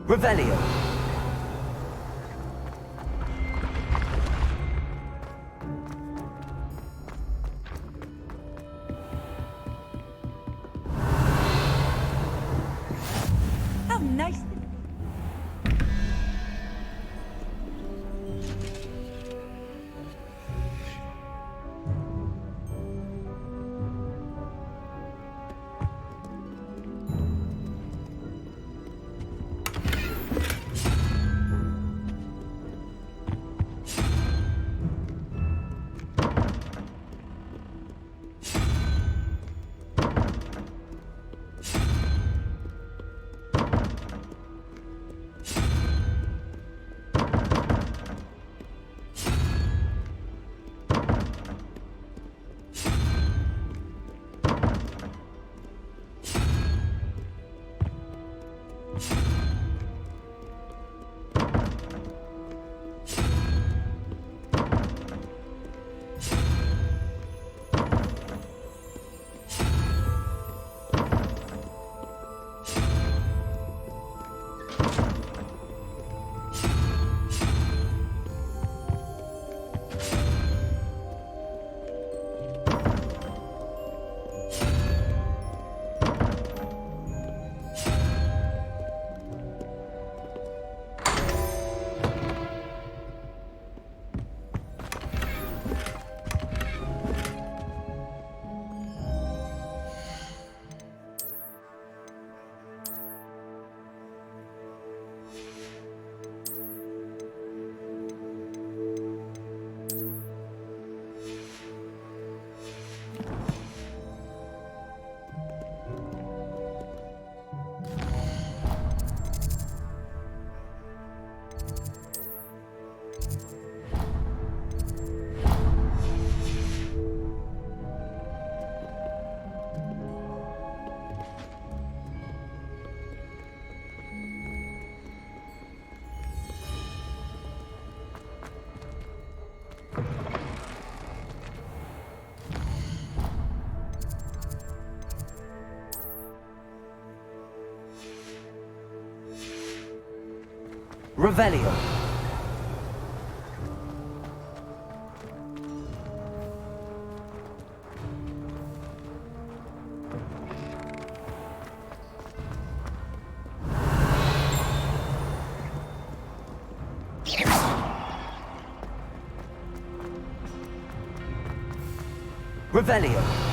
Revelio. How nice. Revelio. Revelio.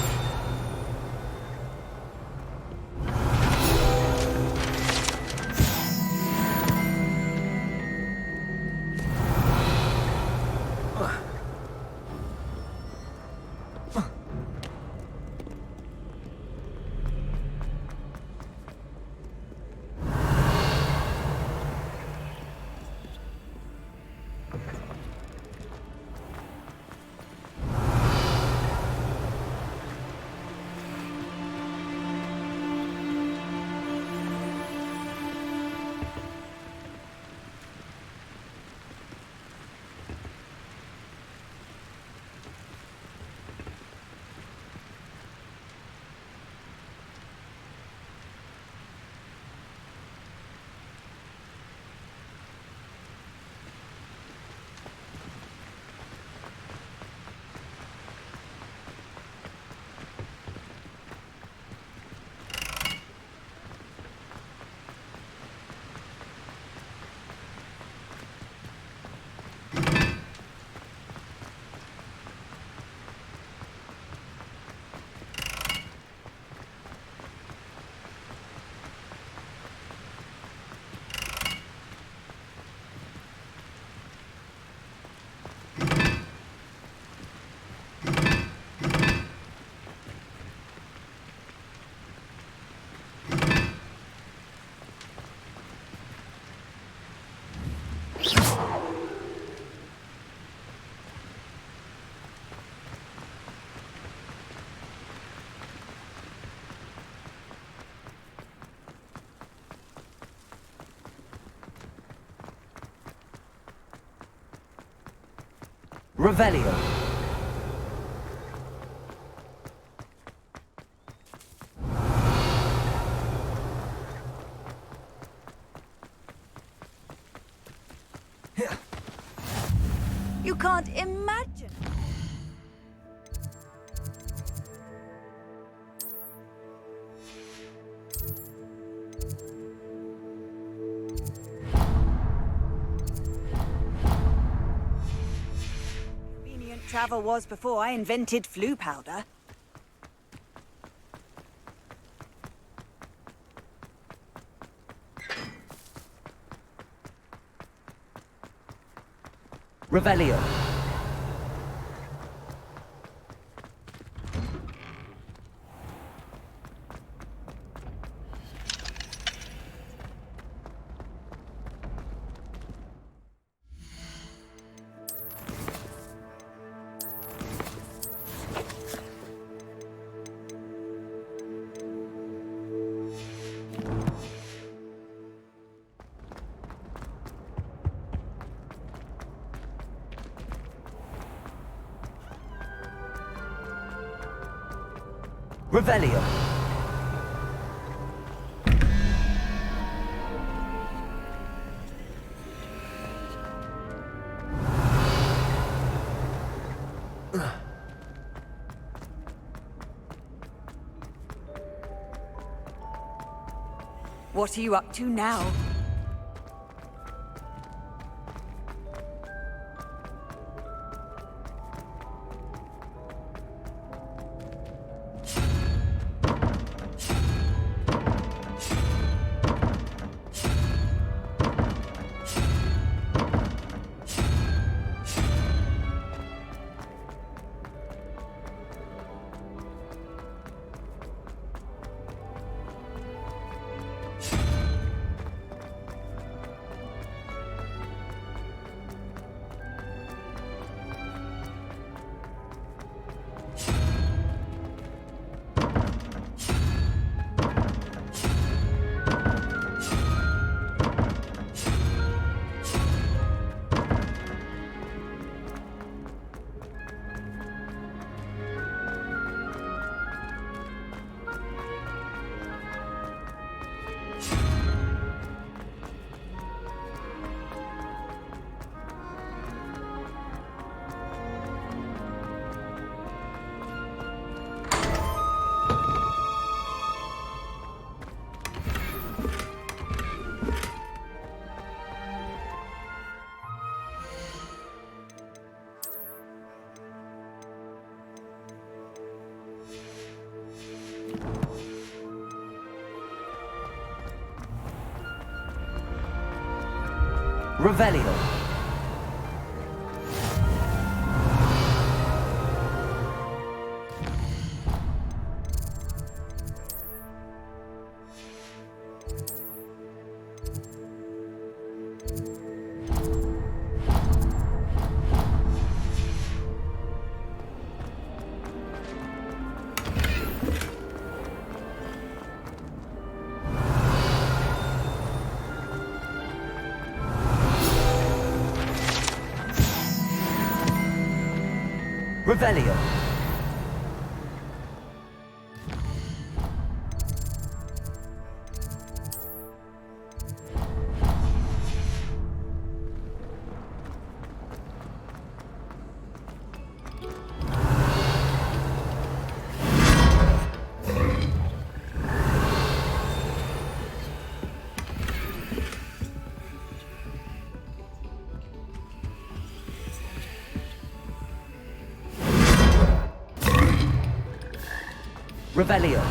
Revelio. You can't imagine. Convenient travel was before I invented flu powder. Revelio. Revelio. What are you up to now? Revelio. Revelio. Revelio.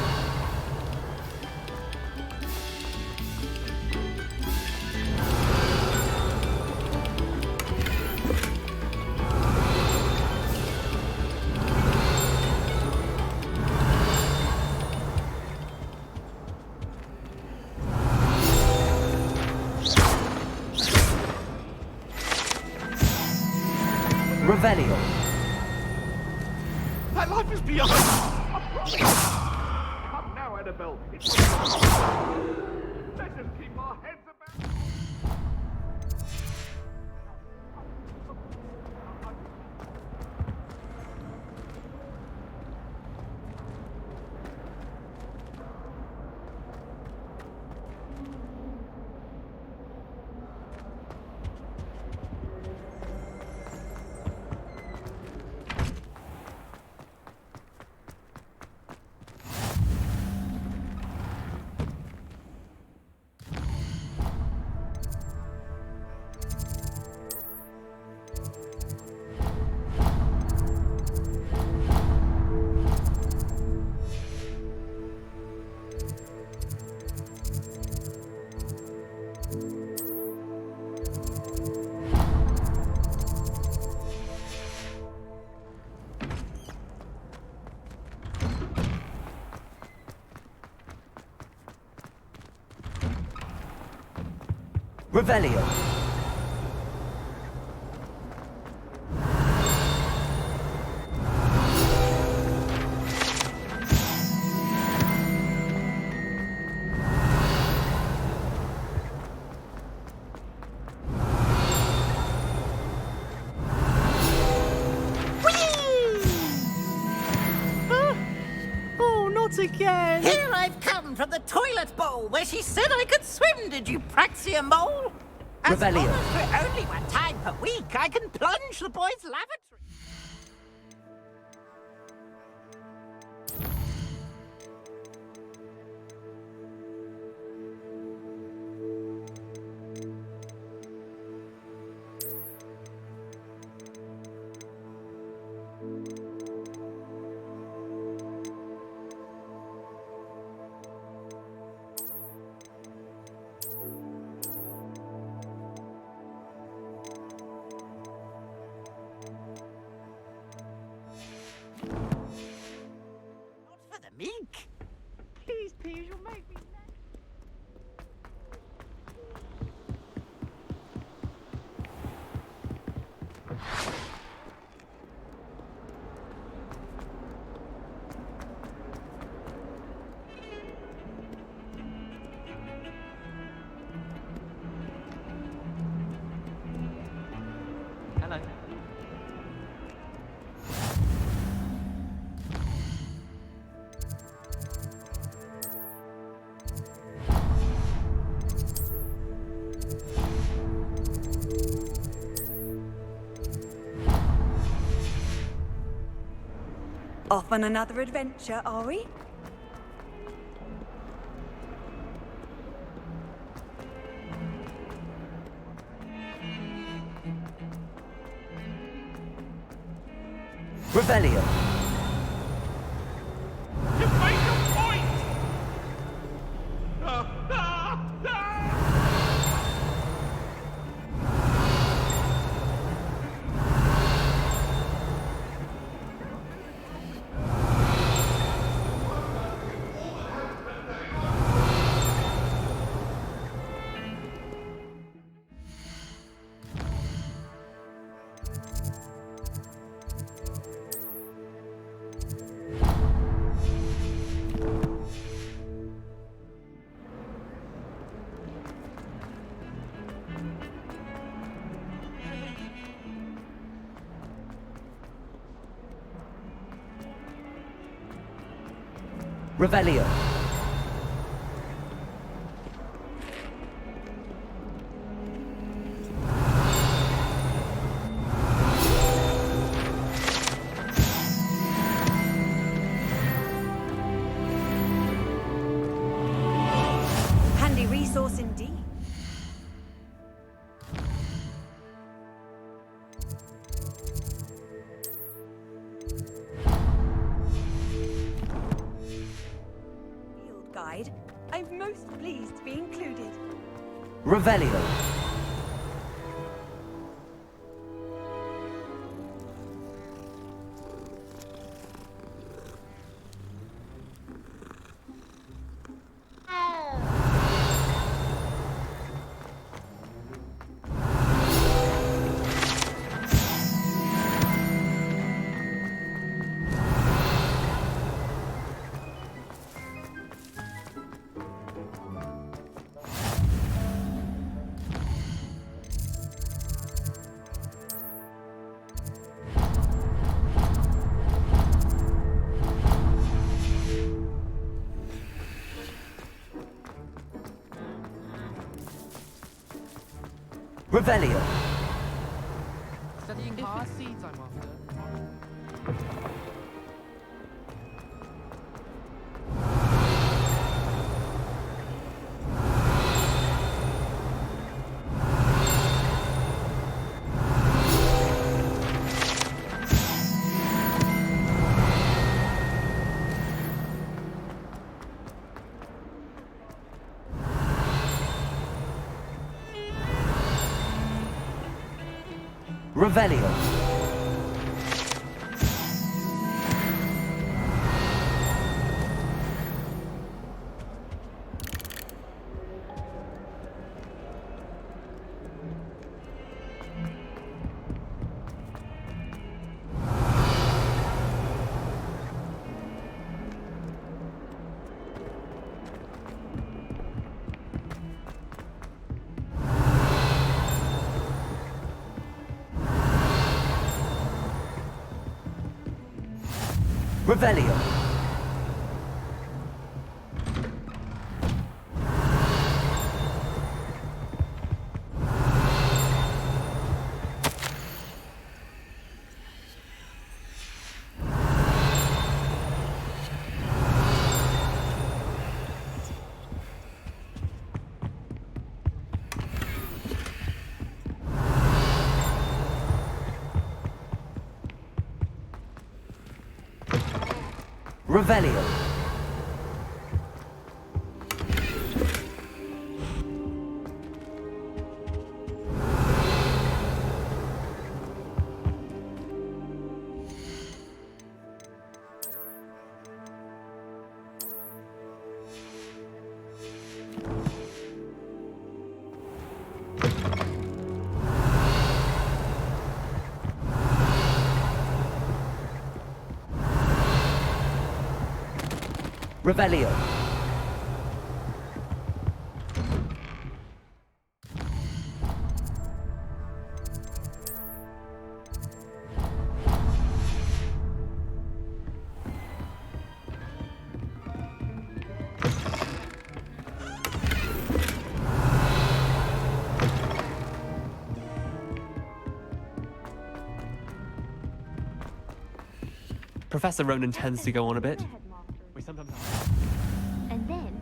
Revelio. That life is beyond. Come now, Annabelle. Let's just keep our heads about. Revelio. Oh, not again! Here I've come from the toilet bowl where she said I could swim, did you praxia mole? As long Revelio. as for only one time per week, I can plunge the boys' lavatory. Not for the meek. Please, please, you'll make me laugh. Hello. Off on another adventure, are we? Revelio. You make a point! Ah, ah, ah! Revelio. Handy resource indeed. Field guide. I'm most pleased to be included. Revelio. Revelio. Studying hard seeds I'm after. Revelio. Revelio. Revelio. Revelio. Professor Ronan tends to go on a bit. We sometimes have... And then...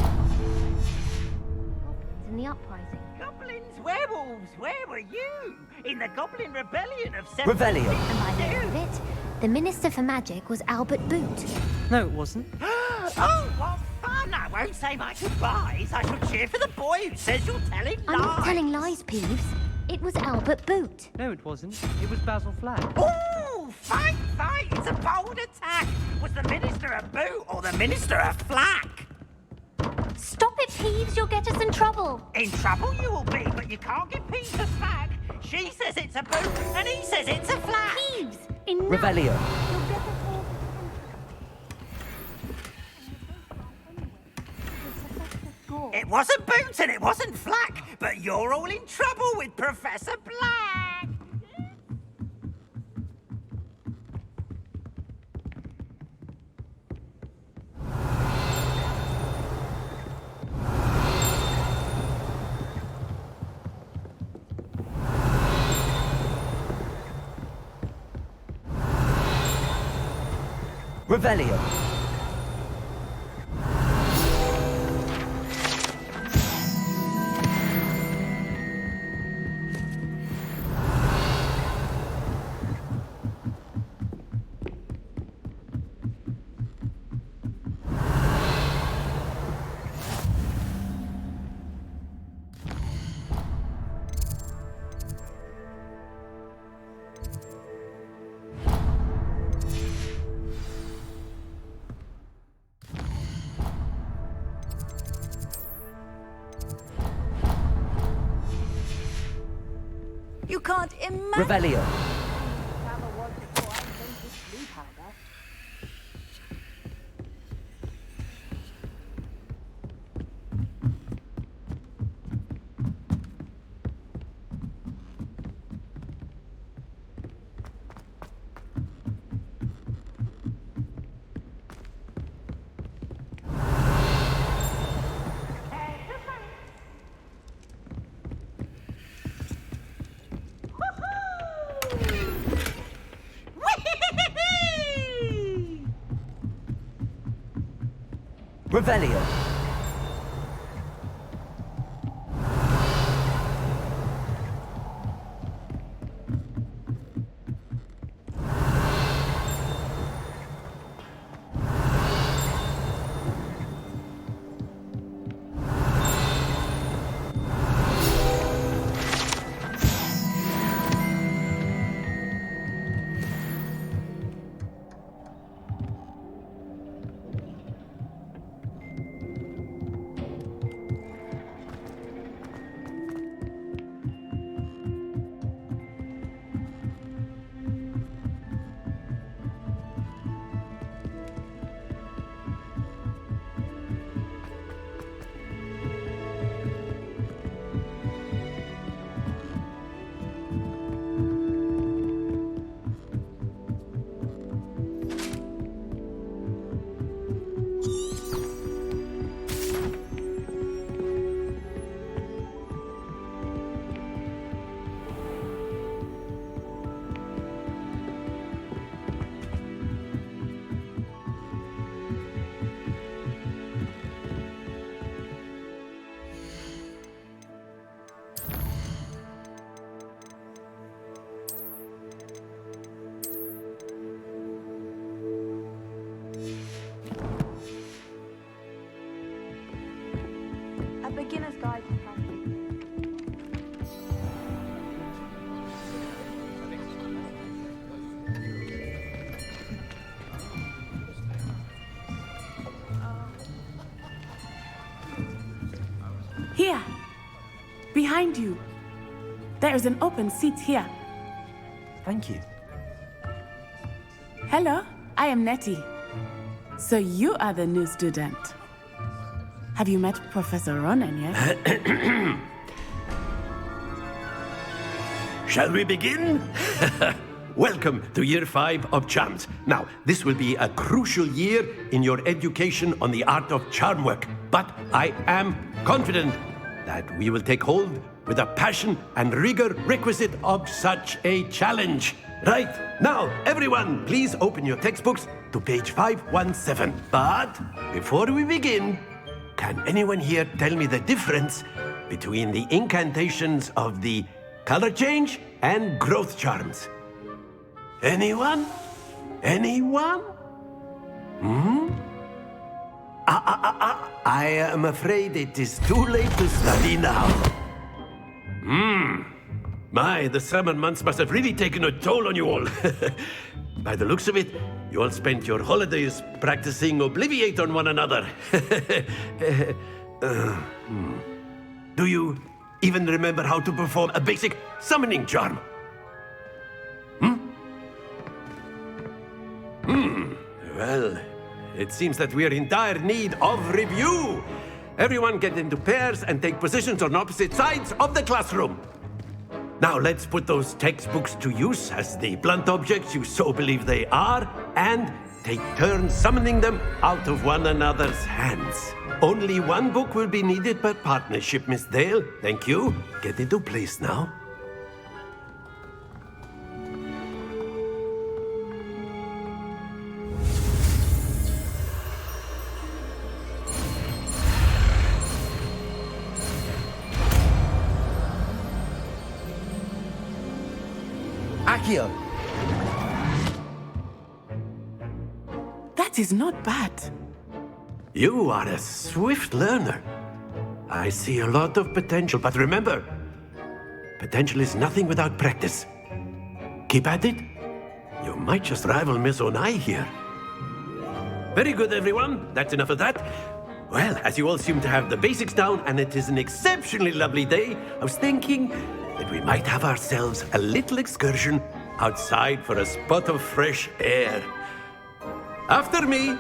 Goblins in the uprising. Goblins, werewolves, where were you? In the Goblin Rebellion of Revelio. And by the end of it, the Minister for Magic was Albert Boot. No, it wasn't. Oh, what fun! I won't say my goodbyes. I shall cheer for the boy who says you're telling lies. I'm not telling lies, Peeves. It was Albert Boot. No, it wasn't. It was Basil Flag. Ooh, fight, fight! It's a bold attack. Was the Minister a boot or the Minister a flack? Stop it, Peeves. You'll get us in trouble. In trouble you will be, but you can't give Pete a flag. She says it's a boot, and he says it's a flack. Peeves, enough. Revelio. You'll get us all It wasn't boot and it wasn't flack, but you're all in trouble with Professor Black. Revelio. You can't imagine. Revelio. Travel was before I invented blue powder. Revelio. Beginner's Guide to Practice. Here, behind you. There is an open seat here. Thank you. Hello, I am Nettie. So you are the new student. Have you met Professor Ronan yet? Shall we begin? Welcome to Year 5 of Charms. Now, this will be a crucial year in your education on the art of charm work. But I am confident that we will take hold with the passion and rigor requisite of such a challenge. Right, now, everyone, please open your textbooks to page 517. But before we begin, can anyone here tell me the difference between the incantations of the color change and growth charms? Anyone? Anyone? I am afraid it is too late to study now. My, the summer months must have really taken a toll on you all. By the looks of it, you all spent your holidays practicing Obliviate on one another. Do you even remember how to perform a basic summoning charm? Well, it seems that we are in dire need of review. Everyone get into pairs and take positions on opposite sides of the classroom. Now let's put those textbooks to use as the blunt objects you so believe they are, and take turns summoning them out of one another's hands. Only one book will be needed per partnership, Miss Dale. Thank you. Get into place now. Accio. That is not bad. You are a swift learner. I see a lot of potential, but remember, potential is nothing without practice. Keep at it. You might just rival Miss Onai here. Very good, everyone. That's enough of that. Well, as you all seem to have the basics down, and it is an exceptionally lovely day, I was thinking that we might have ourselves a little excursion outside for a spot of fresh air. After me.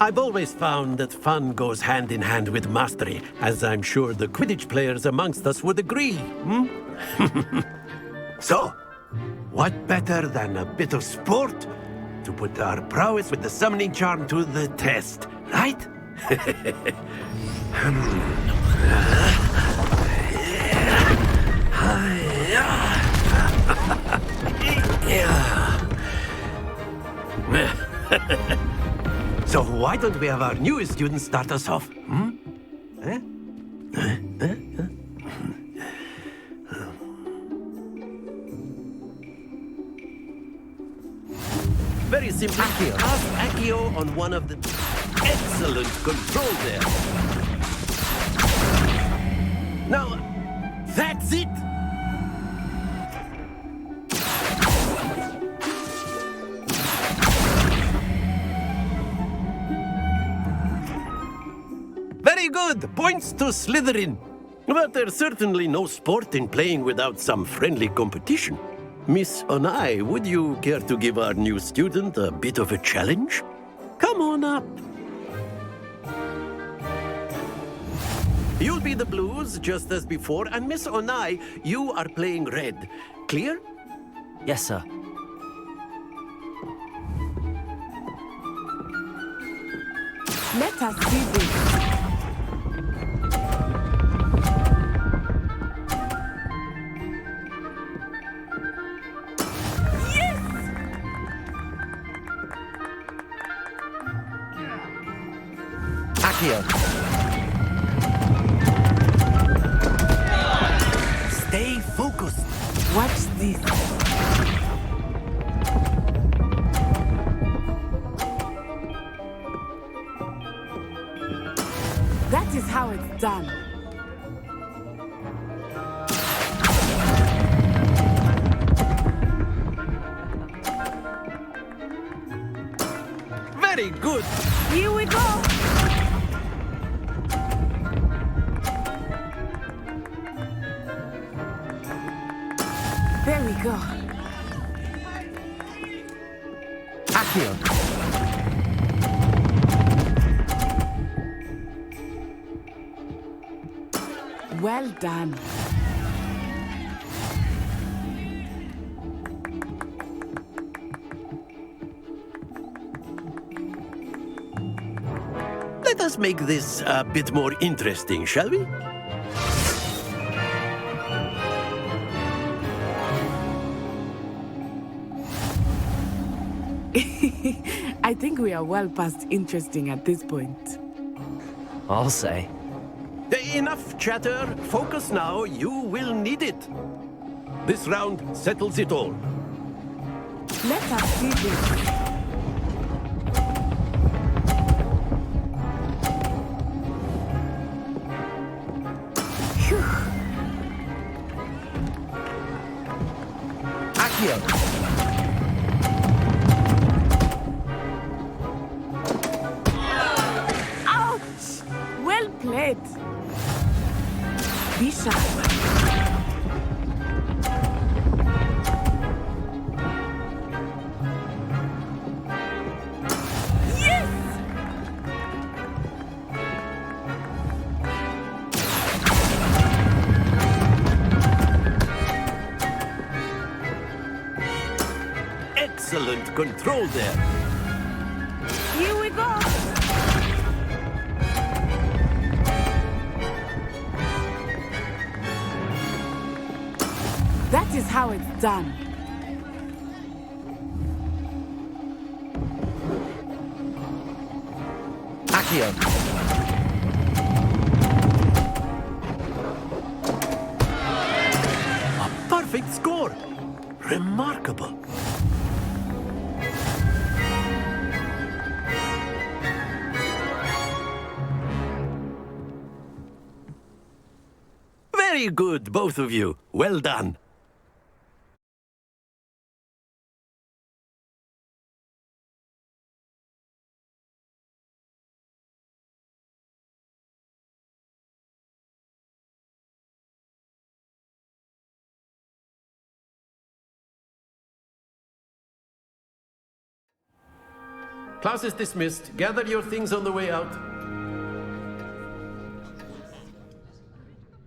I've always found that fun goes hand in hand with mastery, as I'm sure the Quidditch players amongst us would agree. So, what better than a bit of sport to put our prowess with the summoning charm to the test, right? So why don't we have our newest student start us off? Very simply, cast Accio on one of the... Excellent control there. Now, that's it. Very good. Points to Slytherin. But there's certainly no sport in playing without some friendly competition. Miss Onai, would you care to give our new student a bit of a challenge? Come on up. You'll be the blues, just as before, and Miss Onai, you are playing red. Clear? Yes, sir. Let us see this. Accio. Stay focused. Watch this. That is how it's done. Very good. Here we go. There we go. Accio. Well done. Let us make this a bit more interesting, shall we? I think we are well past interesting at this point. I'll say. Enough chatter. Focus now. You will need it. This round settles it all. Let us see this. Accio. Ouch! Well played. Be sharp. Yes! Excellent control there. Here we go. That is how it's done. Accio. A perfect score. Remarkable. Very good, both of you. Well done. Class is dismissed. Gather your things on the way out.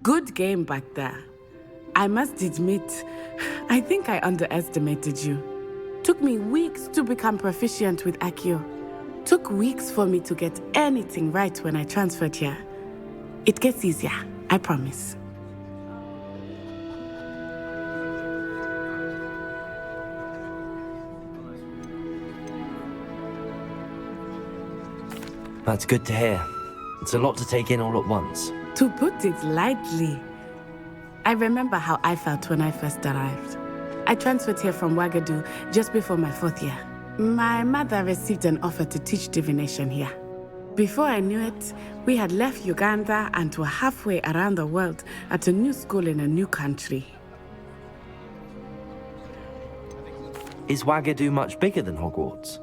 Good game back there. I must admit, I think I underestimated you. Took me weeks to become proficient with Accio. Took weeks for me to get anything right when I transferred here. It gets easier, I promise. That's good to hear. It's a lot to take in all at once. To put it lightly, I remember how I felt when I first arrived. I transferred here from Ouagadougou just before my 4th year. My mother received an offer to teach divination here. Before I knew it, we had left Uganda and were halfway around the world at a new school in a new country. Is Ouagadougou much bigger than Hogwarts?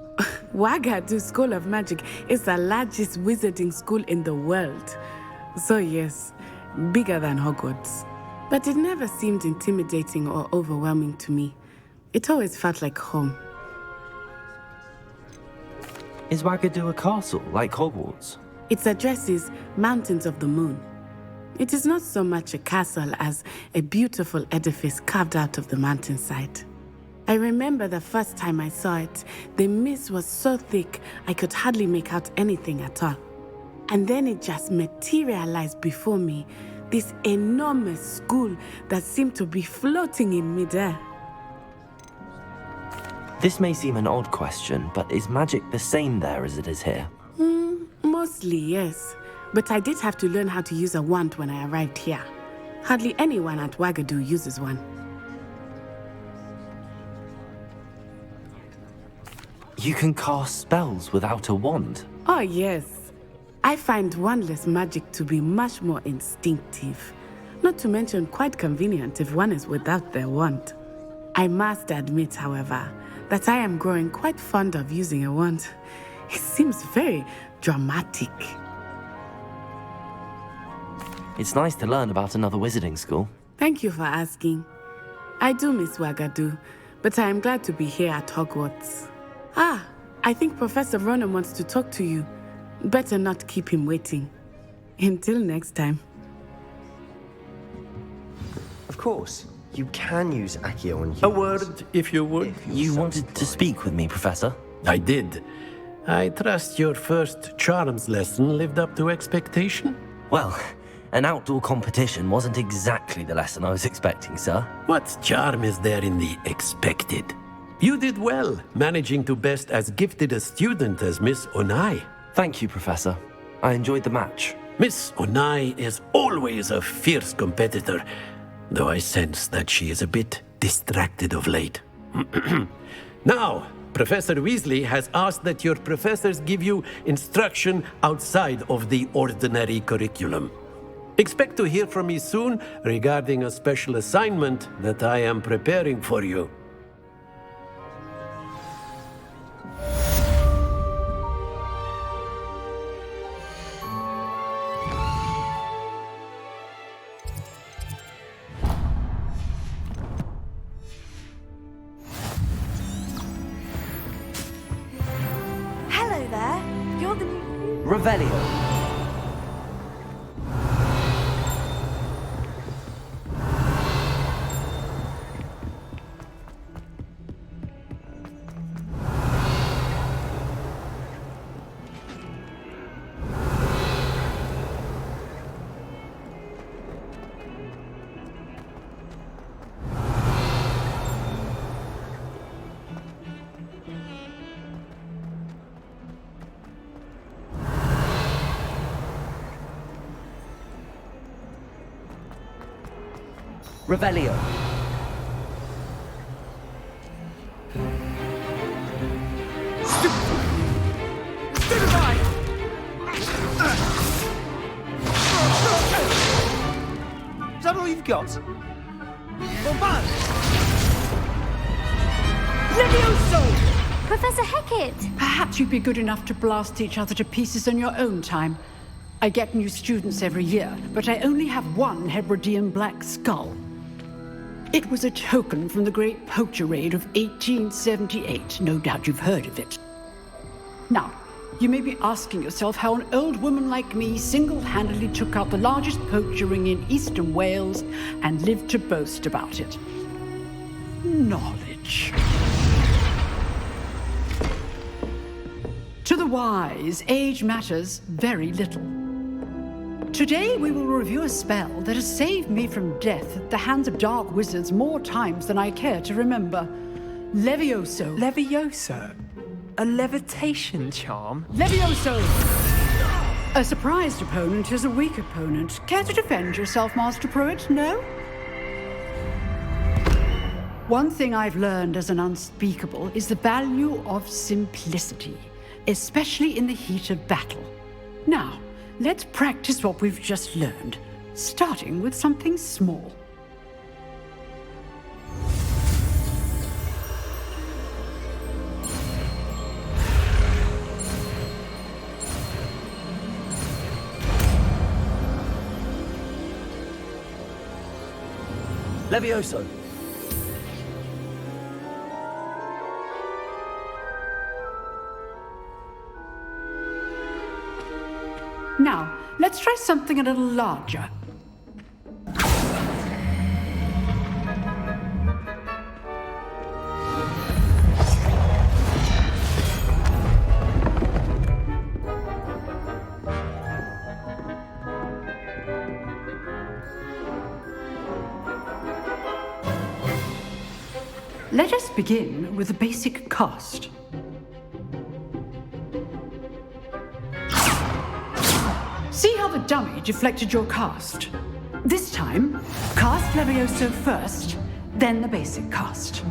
Ouagadougou School of Magic is the largest wizarding school in the world. So yes, bigger than Hogwarts. But it never seemed intimidating or overwhelming to me. It always felt like home. Is Ouagadougou a castle, like Hogwarts? Its address is Mountains of the Moon. It is not so much a castle as a beautiful edifice carved out of the mountainside. I remember the first time I saw it, the mist was so thick I could hardly make out anything at all. And then it just materialized before me, this enormous school that seemed to be floating in midair. This may seem an odd question, but is magic the same there as it is here? Mostly, yes. But I did have to learn how to use a wand when I arrived here. Hardly anyone at Wagadu uses one. You can cast spells without a wand? Oh, yes. I find wandless magic to be much more instinctive. Not to mention quite convenient if one is without their wand. I must admit, however, that I am growing quite fond of using a wand. It seems very dramatic. It's nice to learn about another wizarding school. Thank you for asking. I do miss Wagadu, but I am glad to be here at Hogwarts. Ah, I think Professor Ronan wants to talk to you. Better not keep him waiting. Until next time. Of course, you can use Accio on humans. A word, if you would. You wanted to speak with me, Professor? I did. I trust your first charms lesson lived up to expectation? Well, an outdoor competition wasn't exactly the lesson I was expecting, sir. What charm is there in the expected? You did well, managing to best as gifted a student as Miss Onai. Thank you, Professor. I enjoyed the match. Miss Onai is always a fierce competitor, though I sense that she is a bit distracted of late. Now, Professor Weasley has asked that your professors give you instruction outside of the ordinary curriculum. Expect to hear from me soon regarding a special assignment that I am preparing for you. Hello there. You're the new... Revelio. Revelio. Is that all you've got? Bombard! Levioso! Professor Hecat! Perhaps you'd be good enough to blast each other to pieces on your own time. I get new students every year, but I only have one Hebridean black skull. It was a token from the Great Poacher Raid of 1878. No doubt you've heard of it. Now, you may be asking yourself how an old woman like me single-handedly took out the largest poacher ring in eastern Wales and lived to boast about it. Knowledge. To the wise, age matters very little. Today we will review a spell that has saved me from death at the hands of dark wizards more times than I care to remember. Levioso. Levioso? A levitation charm? Levioso! A surprised opponent is a weak opponent. Care to defend yourself, Master Pruitt? No? One thing I've learned as an unspeakable is the value of simplicity, especially in the heat of battle. Now, let's practice what we've just learned, starting with something small. Levioso. Now, let's try something a little larger. Let us begin with the basic cast. See how the dummy deflected your cast? This time, cast Levioso first, then the basic cast.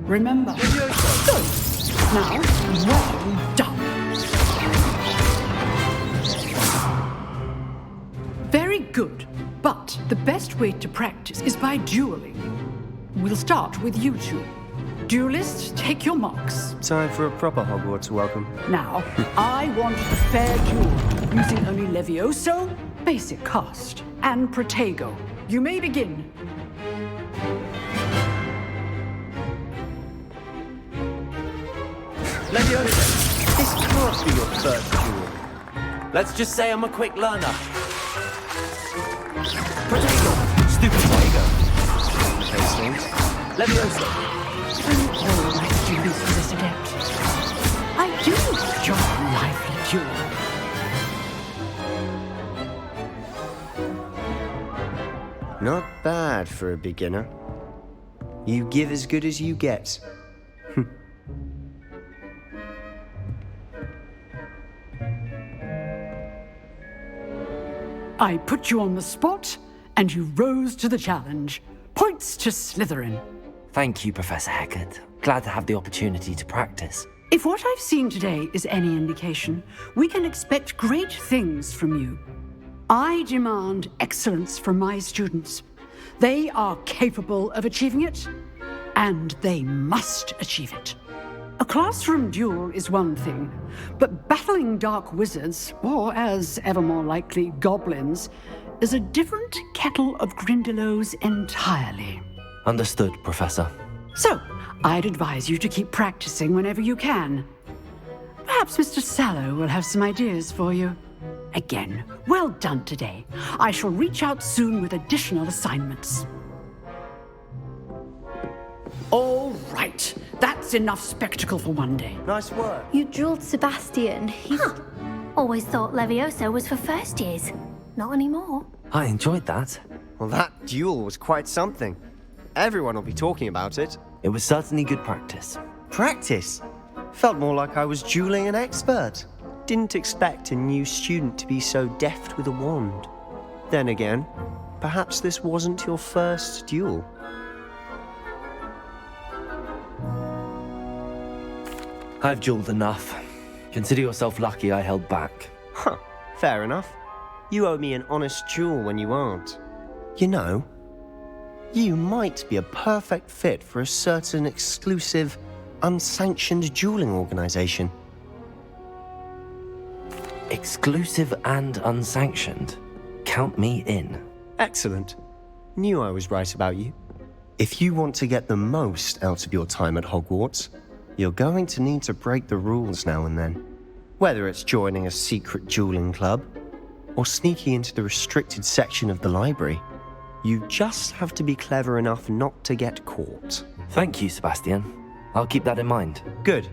Remember. Good. Now, well done. Very good. But the best way to practice is by dueling. We'll start with you two. Duelists, take your marks. Time for a proper Hogwarts welcome. Now, I want a fair duel, using only Levioso, basic cast, and Protego. You may begin. Leviosa, this can't be your first duel. Let's just say I'm a quick learner. Protego! Stupid Protego. Those things. Leviosa! I'm all right to use for this adept. I do enjoy a lively duel. Not bad for a beginner. You give as good as you get. I put you on the spot, and you rose to the challenge. Points to Slytherin. Thank you, Professor Hecat. Glad to have the opportunity to practice. If what I've seen today is any indication, we can expect great things from you. I demand excellence from my students. They are capable of achieving it, and they must achieve it. A classroom duel is one thing, but battling dark wizards, or as ever more likely, goblins, is a different kettle of Grindylows entirely. Understood, Professor. So, I'd advise you to keep practicing whenever you can. Perhaps Mr. Sallow will have some ideas for you. Again, well done today. I shall reach out soon with additional assignments. All right, that's enough spectacle for one day. Nice work. You drilled Sebastian. He's always thought Levioso was for first years. Not anymore. I enjoyed that. Well, that duel was quite something. Everyone will be talking about it. It was certainly good practice. Practice? Felt more like I was dueling an expert. Didn't expect a new student to be so deft with a wand. Then again, perhaps this wasn't your first duel. I've dueled enough. Consider yourself lucky I held back. Huh, fair enough. You owe me an honest duel when you aren't. You know, you might be a perfect fit for a certain exclusive, unsanctioned dueling organization. Exclusive and unsanctioned. Count me in. Excellent. Knew I was right about you. If you want to get the most out of your time at Hogwarts, you're going to need to break the rules now and then. Whether it's joining a secret dueling club, or sneaking into the restricted section of the library, you just have to be clever enough not to get caught. Thank you, Sebastian. I'll keep that in mind. Good.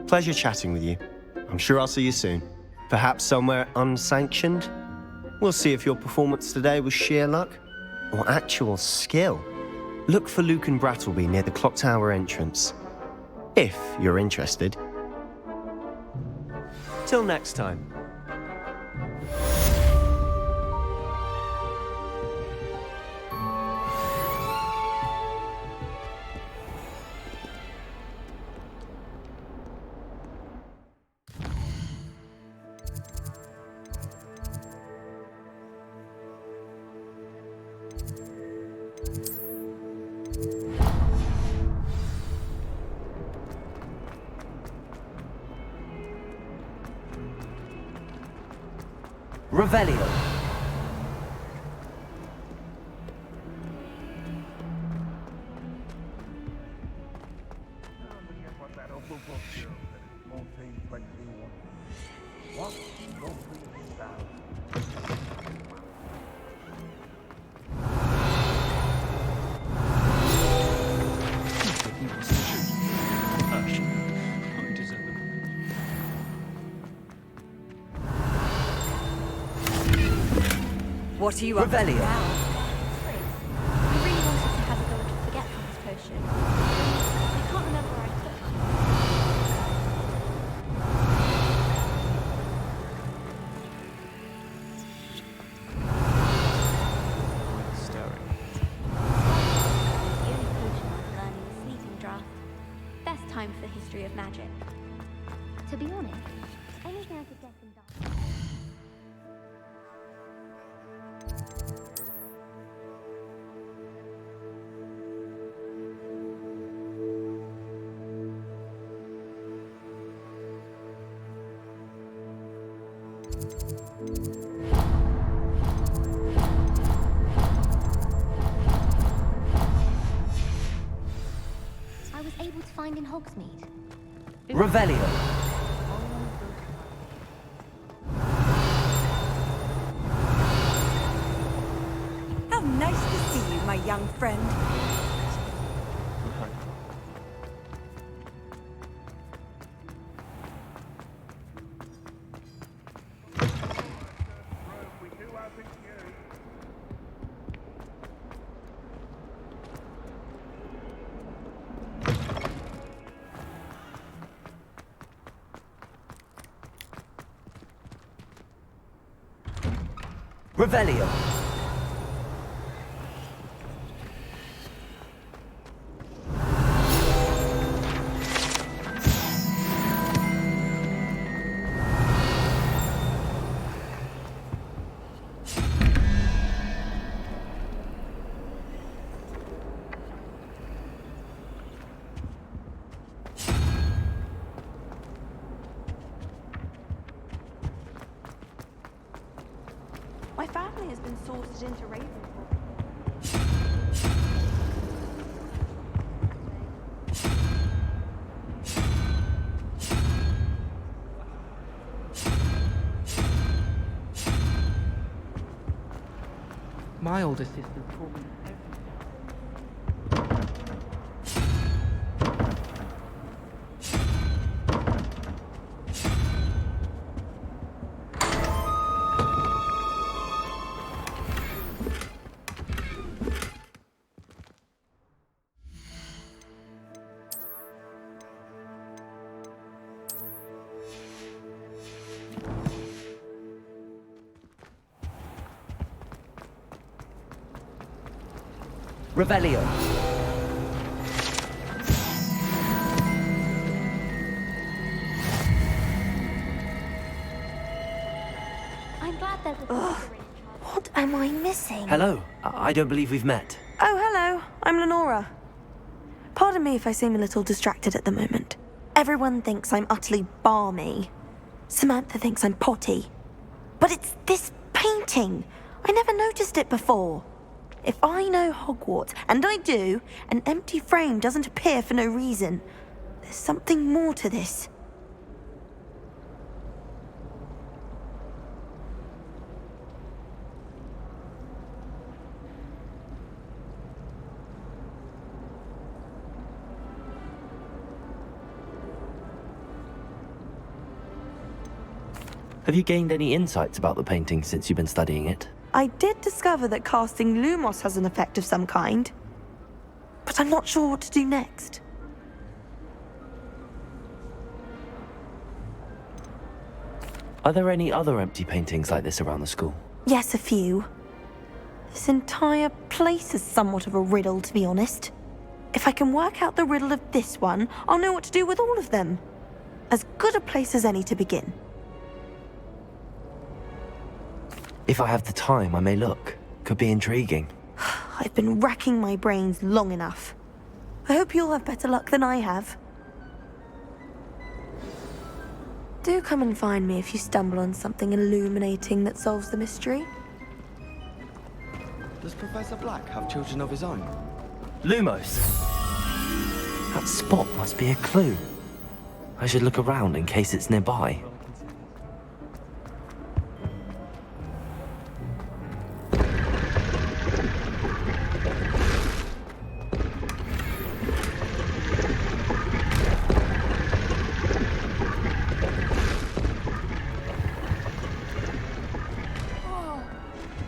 Pleasure chatting with you. I'm sure I'll see you soon. Perhaps somewhere unsanctioned? We'll see if your performance today was sheer luck or actual skill. Look for Luke and Brattleby near the clock tower entrance. If you're interested. Till next time. Revelio. What are you up to Revelio. now? I really wanted to have a go at the forgetfulness potion. history of magic. To be honest, anything I could get them done. I was able to find in Hogsmeade. Revelio. How nice to see you, my young friend. Revelio. My family has been sorted into Ravenclaw. My older sister taught me Revelio. I'm glad there's a What am I missing? Hello. I don't believe we've met. Oh, hello. I'm Lenora. Pardon me if I seem a little distracted at the moment. Everyone thinks I'm utterly balmy. Samantha thinks I'm potty. But it's this painting. I never noticed it before. If I know Hogwarts, and I do, an empty frame doesn't appear for no reason. There's something more to this. Have you gained any insights about the painting since you've been studying it? I did discover that casting Lumos has an effect of some kind, but I'm not sure what to do next. Are there any other empty paintings like this around the school? Yes, a few. This entire place is somewhat of a riddle, to be honest. If I can work out the riddle of this one, I'll know what to do with all of them. As good a place as any to begin. If I have the time, I may look. Could be intriguing. I've been racking my brains long enough. I hope you'll have better luck than I have. Do come and find me if you stumble on something illuminating that solves the mystery. Does Professor Black have children of his own? Lumos. That spot must be a clue. I should look around in case it's nearby.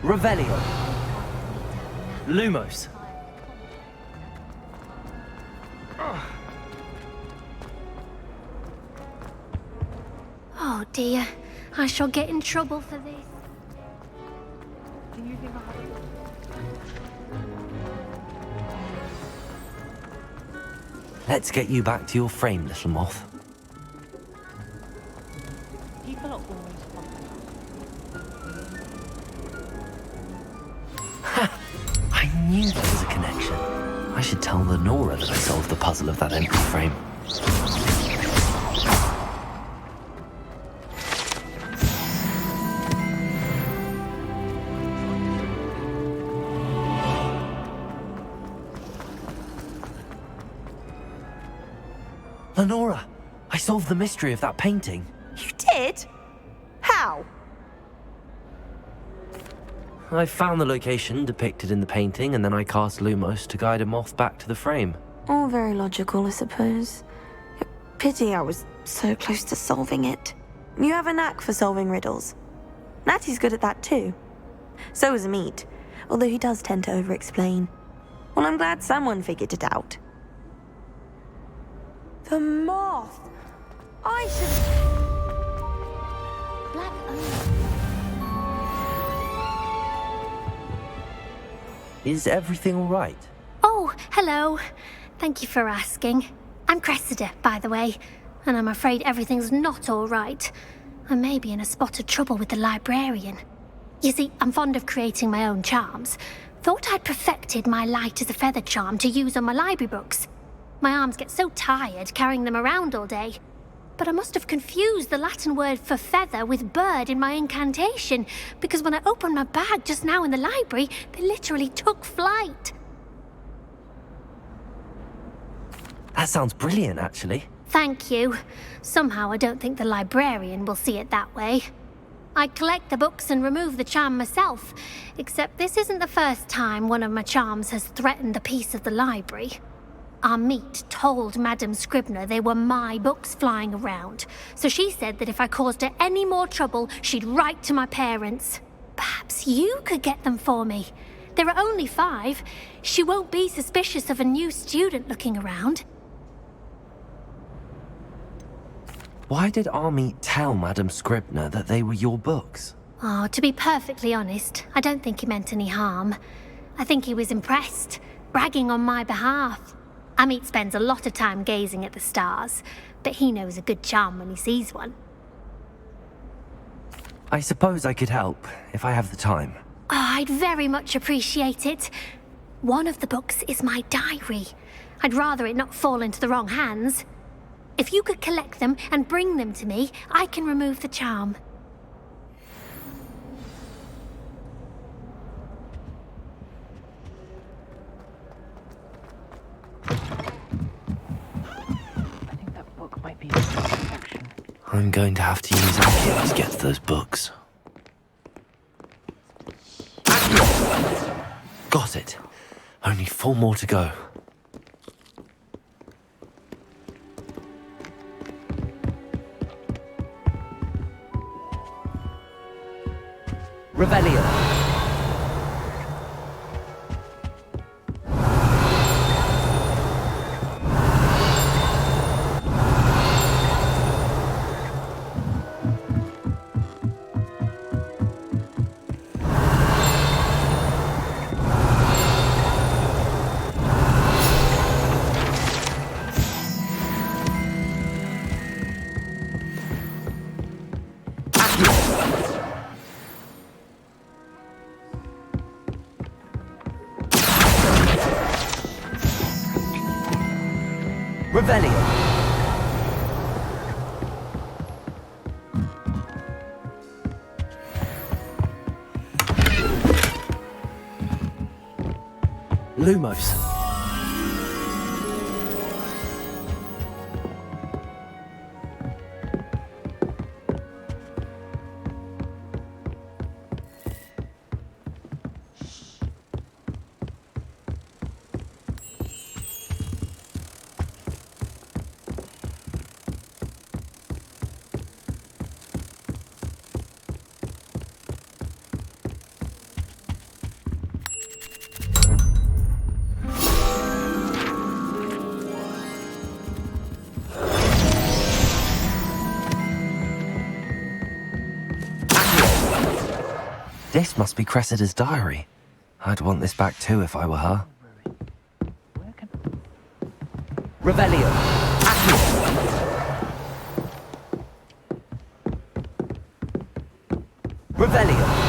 Revelio. Lumos. Oh dear, I shall get in trouble for this. Do you think I have Let's get you back to your frame, little moth. People are always I knew there was a connection. I should tell Lenora that I solved the puzzle of that empty frame. Lenora, I solved the mystery of that painting. You did? How? I found the location depicted in the painting, and then I cast Lumos to guide a moth back to the frame. All very logical, I suppose. Pity I was so close to solving it. You have a knack for solving riddles. Natty's good at that too. So is Meat, although he does tend to over-explain. Well, I'm glad someone figured it out. The moth! I should... Black Is everything all right? Oh, hello. Thank you for asking. I'm Cressida, by the way, and I'm afraid everything's not all right. I may be in a spot of trouble with the librarian. You see, I'm fond of creating my own charms. Thought I'd perfected my light as a feather charm to use on my library books. My arms get so tired carrying them around all day. But I must have confused the Latin word for feather with bird in my incantation, because when I opened my bag just now in the library, they literally took flight. That sounds brilliant, actually. Thank you. Somehow I don't think the librarian will see it that way. I collect the books and remove the charm myself, except this isn't the first time one of my charms has threatened the peace of the library. Our Meat told Madame Scribner they were my books flying around, so she said that if I caused her any more trouble, she'd write to my parents. Perhaps you could get them for me. There are only 5. She won't be suspicious of a new student looking around. Why did Army tell Madame Scribner that they were your books? Oh, to be perfectly honest, I don't think he meant any harm. I think he was impressed, bragging on my behalf. Amit spends a lot of time gazing at the stars, but he knows a good charm when he sees one. I suppose I could help, if I have the time. Oh, I'd very much appreciate it. One of the books is my diary. I'd rather it not fall into the wrong hands. If you could collect them and bring them to me, I can remove the charm. I'm going to have to use Akio to get to those books. Got it. Only 4 more to go. Revelio. Revelio. Lumos. This must be Cressida's diary. I'd want this back too if I were her. Revelio. Accio. Revelio.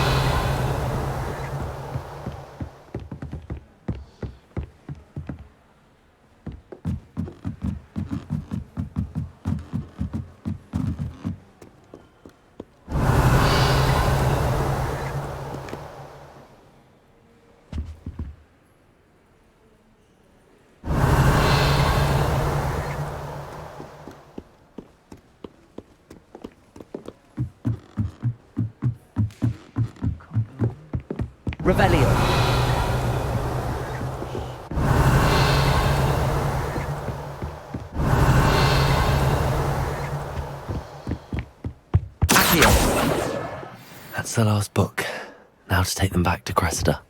Revelio. Accio. That's the last book. Now to take them back to Cressida.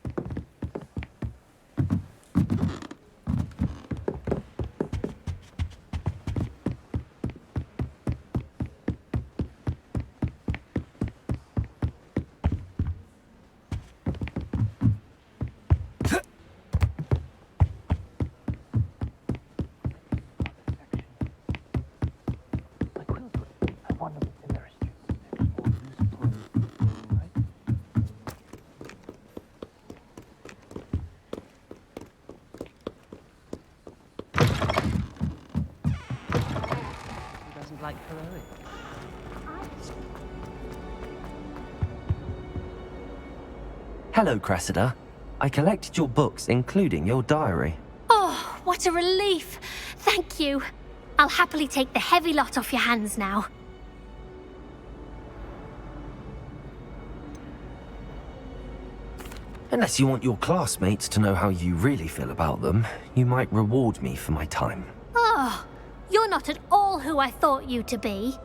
Like heroic. Hello, Cressida. I collected your books, including your diary. Oh, what a relief. Thank you. I'll happily take the heavy lot off your hands now. Unless you want your classmates to know how you really feel about them, you might reward me for my time. Oh, you're not at all who I thought you to be.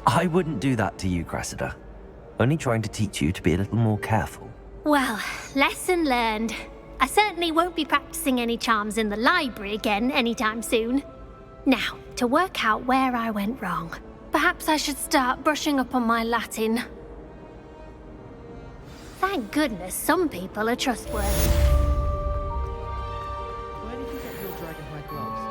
I wouldn't do that to you, Cressida. Only trying to teach you to be a little more careful. Well, lesson learned. I certainly won't be practicing any charms in the library again anytime soon. Now, to work out where I went wrong. Perhaps I should start brushing up on my Latin. Thank goodness some people are trustworthy. Where did you get your dragonhide gloves?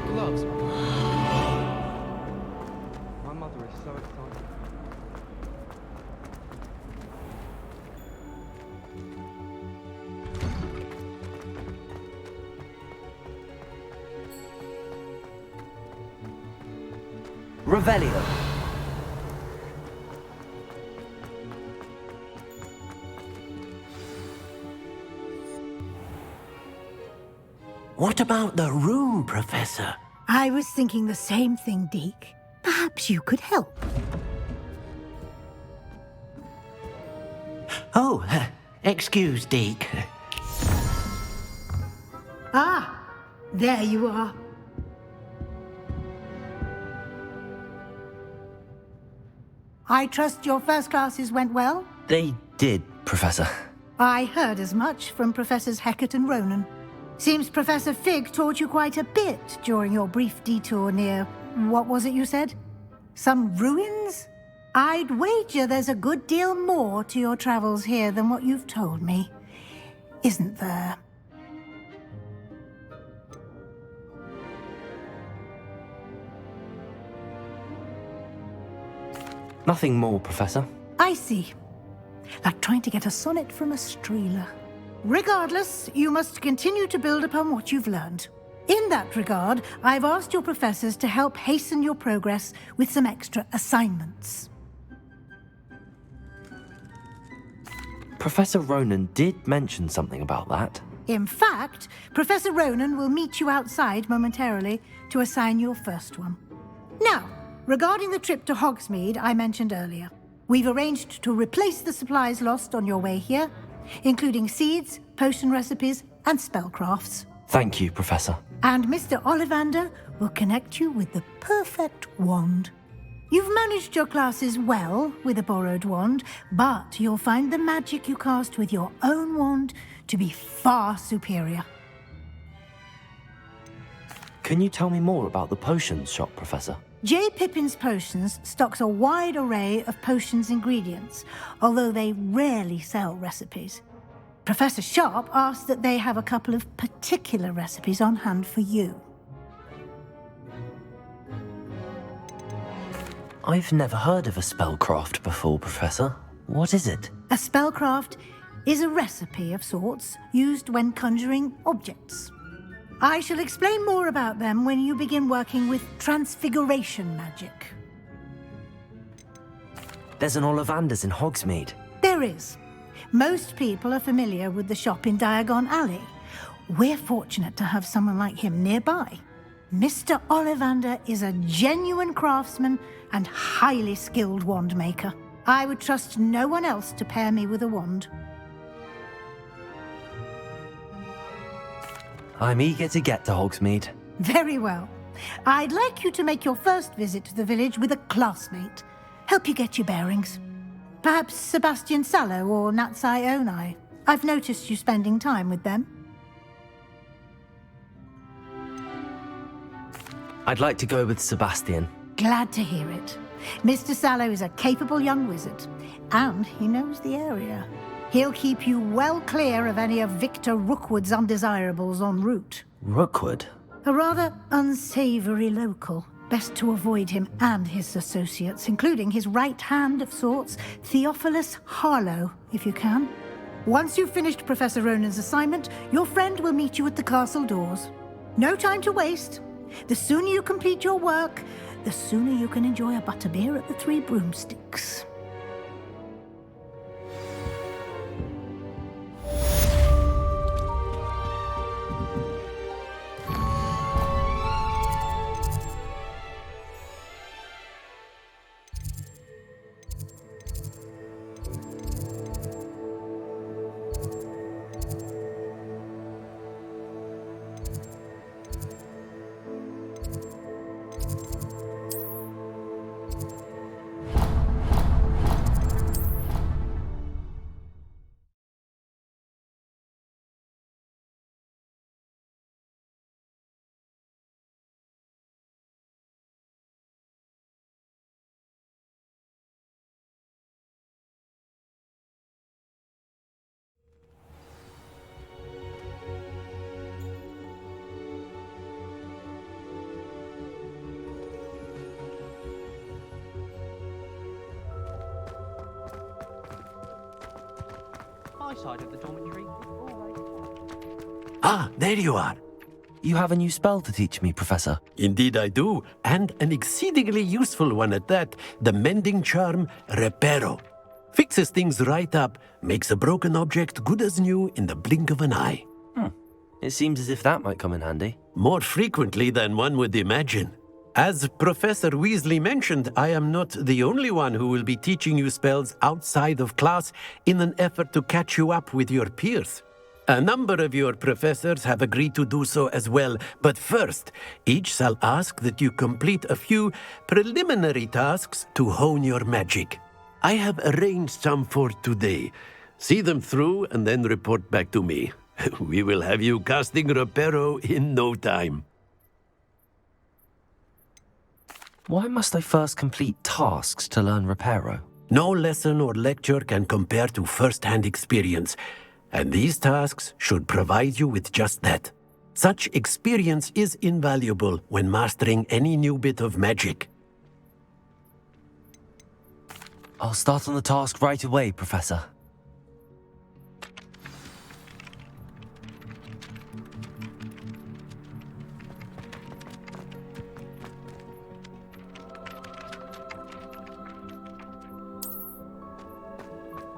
Gloves. My mother is so excited. Revelio. What about the room, Professor? I was thinking the same thing, Deke. Perhaps you could help. Oh, excuse, Deke. Ah, there you are. I trust your first classes went well? They did, Professor. I heard as much from Professors Hecat and Ronan. Seems Professor Fig taught you quite a bit during your brief detour near... what was it you said? Some ruins? I'd wager there's a good deal more to your travels here than what you've told me. Isn't there? Nothing more, Professor. I see. Like trying to get a sonnet from a streeler. Regardless, you must continue to build upon what you've learned. In that regard, I've asked your professors to help hasten your progress with some extra assignments. Professor Ronan did mention something about that. In fact, Professor Ronan will meet you outside momentarily to assign your first one. Now, Regarding the trip to Hogsmeade I mentioned earlier, we've arranged to replace the supplies lost on your way here, including seeds, potion recipes, and spellcrafts. Thank you, Professor. And Mr. Ollivander will connect you with the perfect wand. You've managed your classes well with a borrowed wand, but you'll find the magic you cast with your own wand to be far superior. Can you tell me more about the potions shop, Professor? J. Pippin's Potions stocks a wide array of potions ingredients, although they rarely sell recipes. Professor Sharp asked that they have a couple of particular recipes on hand for you. I've never heard of a spellcraft before, Professor. What is it? A spellcraft is a recipe of sorts used when conjuring objects. I shall explain more about them when you begin working with transfiguration magic. There's an Ollivander's in Hogsmeade. There is. Most people are familiar with the shop in Diagon Alley. We're fortunate to have someone like him nearby. Mr. Ollivander is a genuine craftsman and highly skilled wand maker. I would trust no one else to pair me with a wand. I'm eager to get to Hogsmeade. Very well. I'd like you to make your first visit to the village with a classmate. Help you get your bearings. Perhaps Sebastian Sallow or Natsai Onai. I've noticed you spending time with them. I'd like to go with Sebastian. Glad to hear it. Mr. Sallow is a capable young wizard, and he knows the area. He'll keep you well clear of any of Victor Rookwood's undesirables en route. Rookwood? A rather unsavory local. Best to avoid him and his associates, including his right hand of sorts, Theophilus Harlow, if you can. Once you've finished Professor Ronan's assignment, your friend will meet you at the castle doors. No time to waste. The sooner you complete your work, the sooner you can enjoy a butterbeer at the Three Broomsticks. My side of the dormitory. Ah, there you are. You have a new spell to teach me, Professor. Indeed I do, and an exceedingly useful one at that, the mending charm Reparo. Fixes things right up, makes a broken object good as new in the blink of an eye. It seems as if that might come in handy. More frequently than one would imagine. As Professor Weasley mentioned, I am not the only one who will be teaching you spells outside of class in an effort to catch you up with your peers. A number of your professors have agreed to do so as well, but first, each shall ask that you complete a few preliminary tasks to hone your magic. I have arranged some for today. See them through and then report back to me. We will have you casting Reparo in no time. Why must I first complete tasks to learn Reparo? No lesson or lecture can compare to first-hand experience, and these tasks should provide you with just that. Such experience is invaluable when mastering any new bit of magic. I'll start on the task right away, Professor.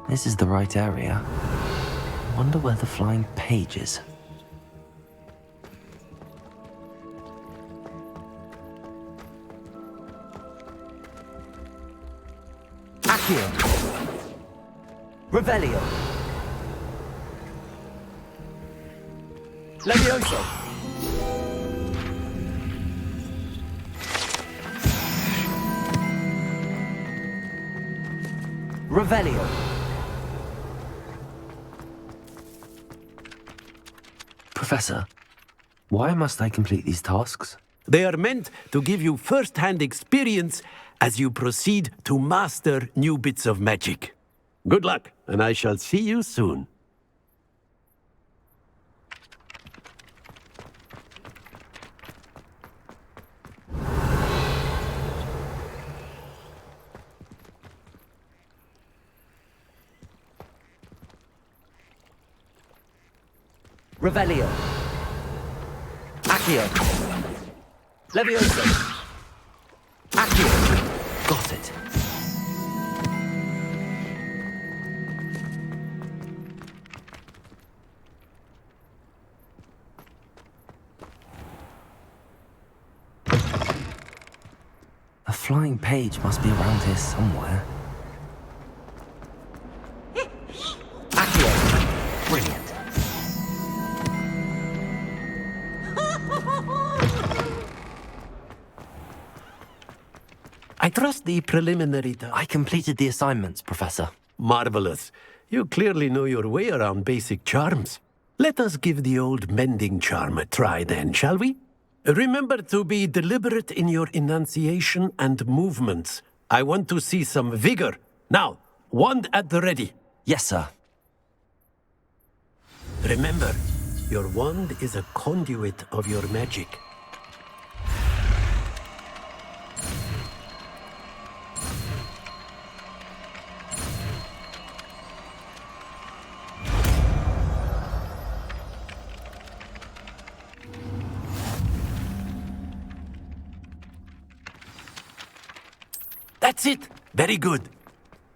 This is the right area. Wonder where the flying page is. Revelio. Levioso. Revelio. Professor, why must I complete these tasks? They are meant to give you first-hand experience as you proceed to master new bits of magic. Good luck, and I shall see you soon. Revelio. Accio. Levioso. Accio. Got it. A flying page must be around here somewhere. Accio. Brilliant. I trust the preliminary I completed the assignments, Professor. Marvelous. You clearly know your way around basic charms. Let us give the old mending charm a try then, shall we? Remember to be deliberate in your enunciation and movements. I want to see some vigor. Now, wand at the ready. Yes, sir. Remember, your wand is a conduit of your magic. That's it! Very good.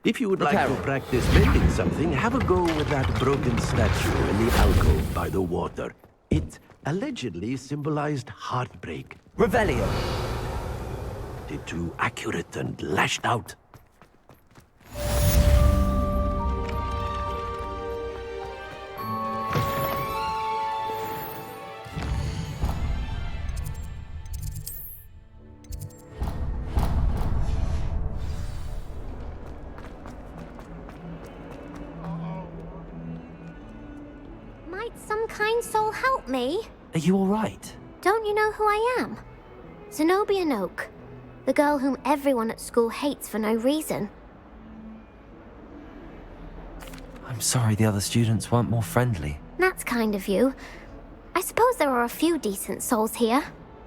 If you would like to practice mending something, have a go with that broken statue in the alcove by the water. It allegedly symbolized heartbreak. Revelio. Too accurate and lashed out. Some kind soul help me? Are you all right? Don't you know who I am? Zenobia Noak, the girl whom everyone at school hates for no reason. I'm sorry the other students weren't more friendly. That's kind of you. I suppose there are a few decent souls here.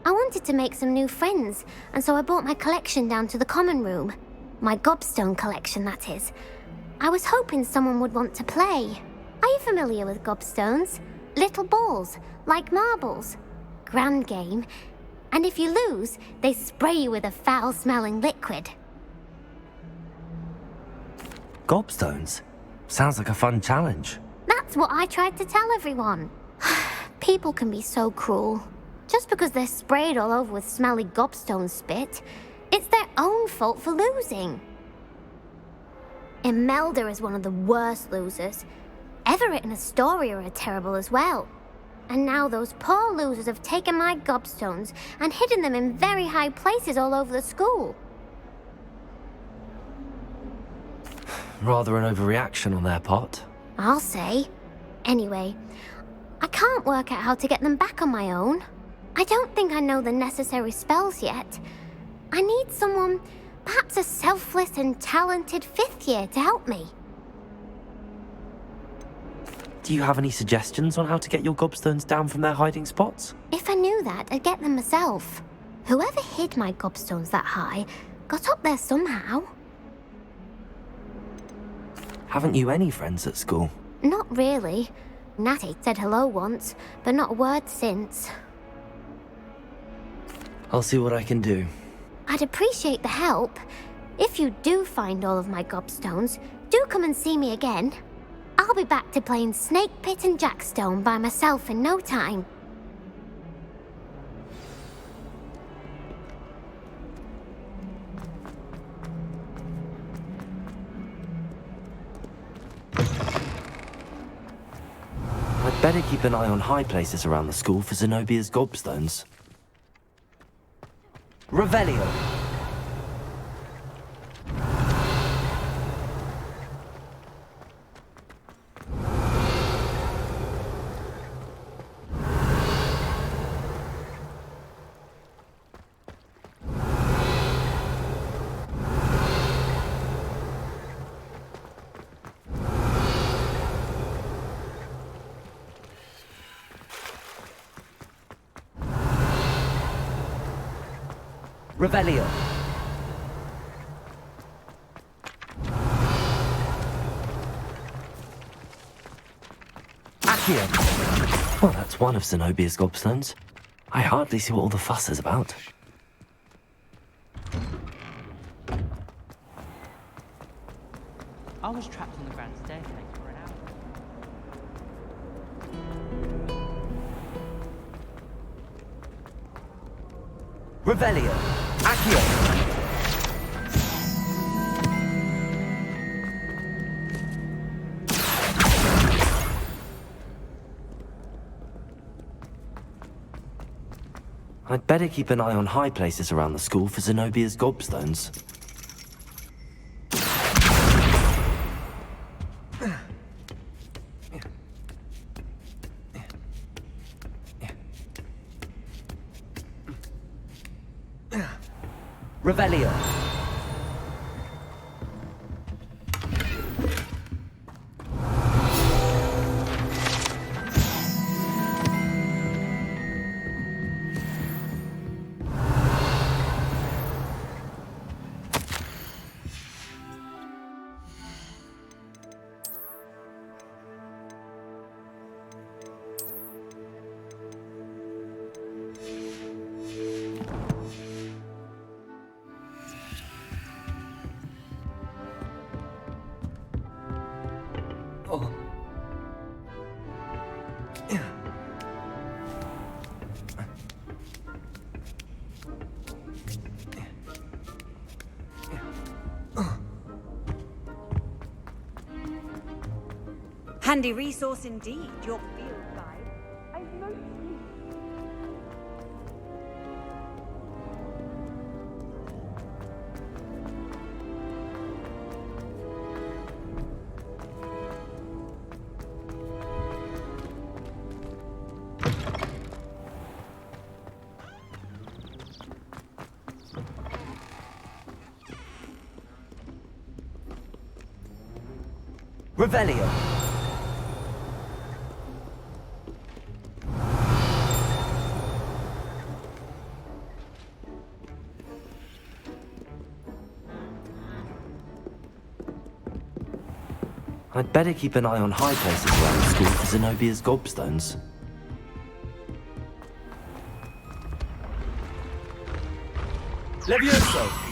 I wanted to make some new friends, and so I brought my collection down to the common room. My gobstone collection, that is. I was hoping someone would want to play. Are you familiar with gobstones? Little balls, like marbles. Grand game. And if you lose, they spray you with a foul-smelling liquid. Gobstones? Sounds like a fun challenge. That's what I tried to tell everyone. People can be so cruel. Just because they're sprayed all over with smelly gobstone spit, it's their own fault for losing. Imelda is one of the worst losers. Everett and Astoria are terrible as well. And now those poor losers have taken my gobstones and hidden them in very high places all over the school. Rather an overreaction on their part. I'll say. Anyway, I can't work out how to get them back on my own. I don't think I know the necessary spells yet. I need someone, perhaps a selfless and talented fifth year to help me. Do you have any suggestions on how to get your gobstones down from their hiding spots? If I knew that, I'd get them myself. Whoever hid my gobstones that high got up there somehow. Haven't you any friends at school? Not really. Natty said hello once, but not a word since. I'll see what I can do. I'd appreciate the help. If you do find all of my gobstones, do come and see me again. I'll be back to playing Snake Pit and Jackstone by myself in no time. I'd better keep an eye on high places around the school for Zenobia's gobstones. Revelio! Revelio. Accio. Well, that's one of Zenobia's gobstones. I hardly see what all the fuss is about. I was trapped on the grand staircase for an hour. Revelio. Accio. I'd better keep an eye on high places around the school for Zenobia's gobstones. Revelio. Handy resource indeed, your field guide. I've noticed. Revelio. I'd better keep an eye on high places around the school for Zenobia's gobstones. Levioso!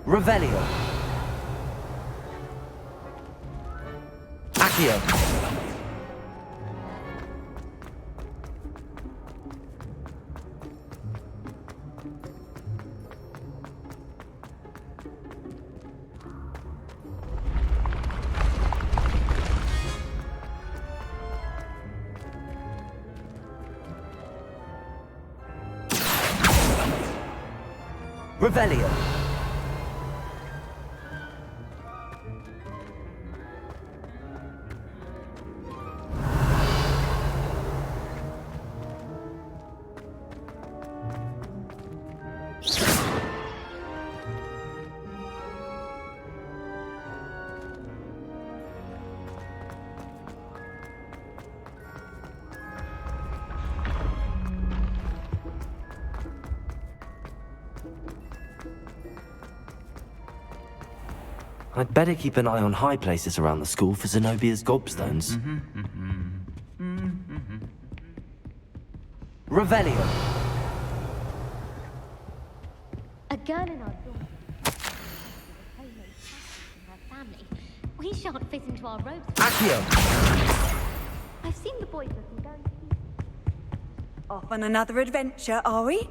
Revelio. Accio. Revelio. I'd better keep an eye on high places around the school for Zenobia's gobstones. Revelio. girl in our dorm. Homemade pasties from her family. We shan't fit into our robes. Accio! I've seen the boys looking very cute. Off on another adventure, are we?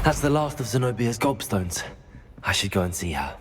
That's the last of Zenobia's gobstones. I should go and see her.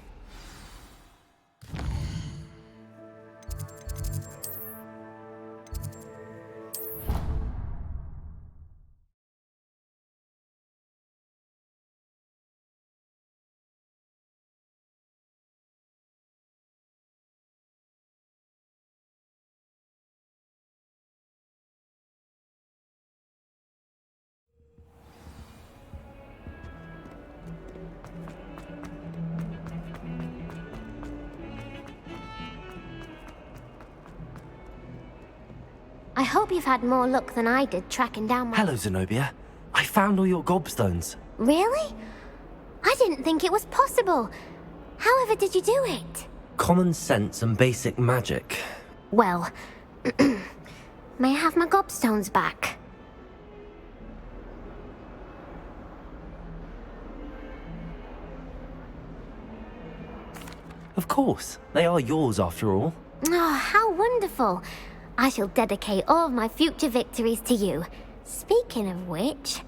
I hope you've had more luck than I did tracking down my... Hello, Zenobia. I found all your gobstones. Really? I didn't think it was possible. However did you do it? Common sense and basic magic. Well, may I have my gobstones back? Of course. They are yours after all. Oh, how wonderful. I shall dedicate all of my future victories to you. Speaking of which,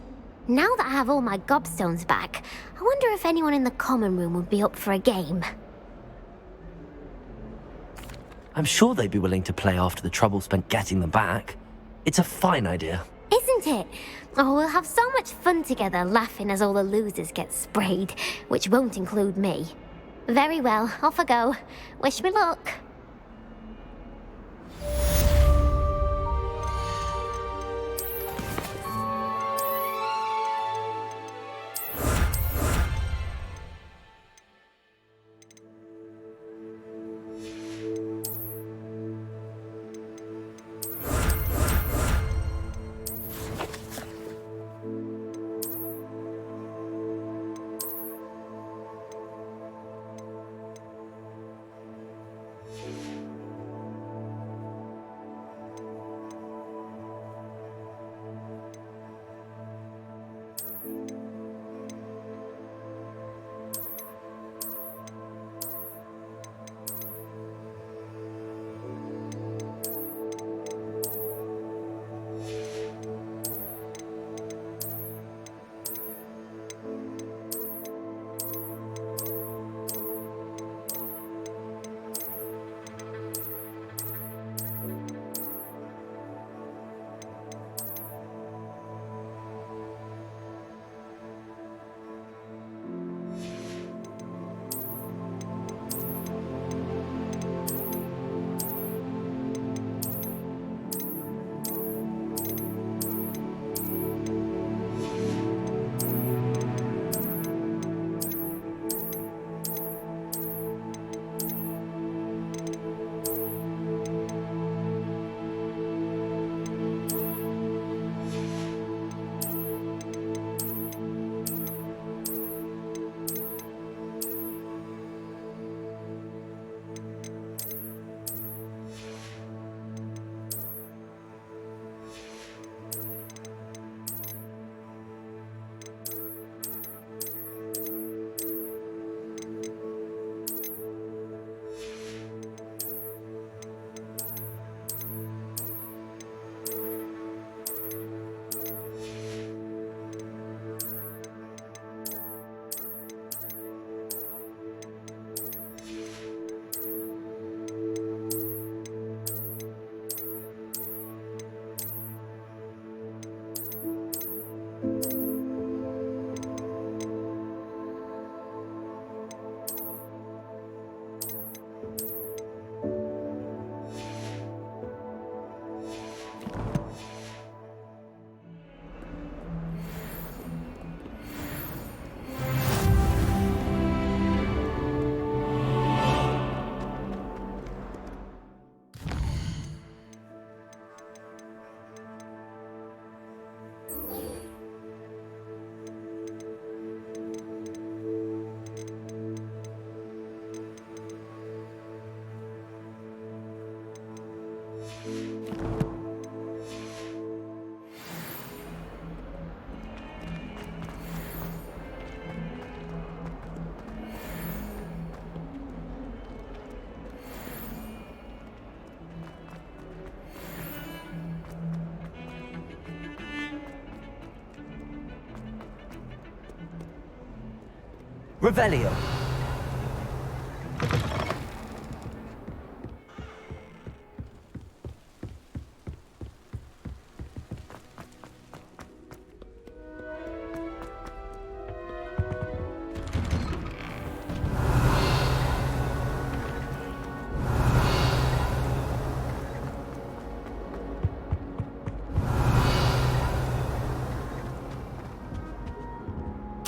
now that I have all my gobstones back, I wonder if anyone in the common room would be up for a game. I'm sure they'd be willing to play after the trouble spent getting them back. It's a fine idea. Isn't it? Oh, we'll have so much fun together laughing as all the losers get sprayed, which won't include me. Very well, off I go. Wish me luck. Revelio.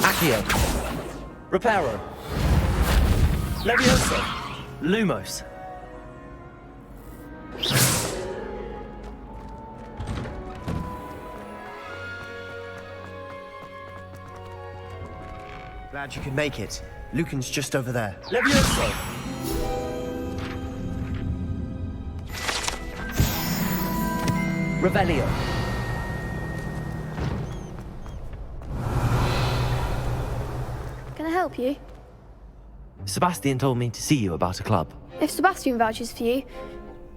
Accio. Reparo. Levioso. Lumos. Glad you could make it. Lucan's just over there. Levioso. Revelio. Can I help you? Sebastian told me to see you about a club. If Sebastian vouches for you,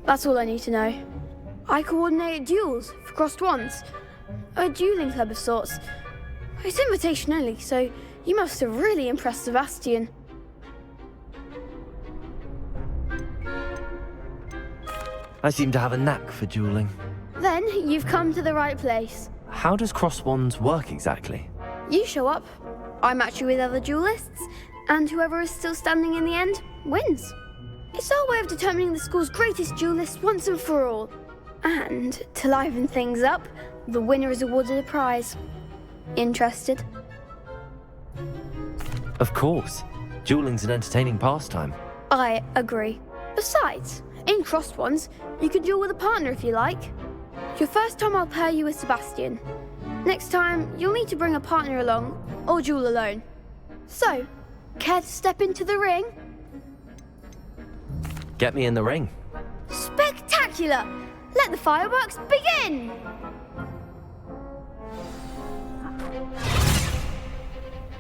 that's all I need to know. I coordinate duels for crossed wands. A dueling club of sorts. It's invitation only, so you must have really impressed Sebastian. I seem to have a knack for dueling. Then you've come to the right place. How does cross wands work exactly? You show up, I match you with other duelists, and whoever is still standing in the end wins. It's our way of determining the school's greatest duelist once and for all. And to liven things up, the winner is awarded a prize. Interested? Of course. Dueling's an entertaining pastime. I agree. Besides, in crossed ones, you can duel with a partner if you like. Your first time I'll pair you with Sebastian. Next time, you'll need to bring a partner along, or duel alone. So, care to step into the ring? Get me in the ring. Spectacular! Let the fireworks begin!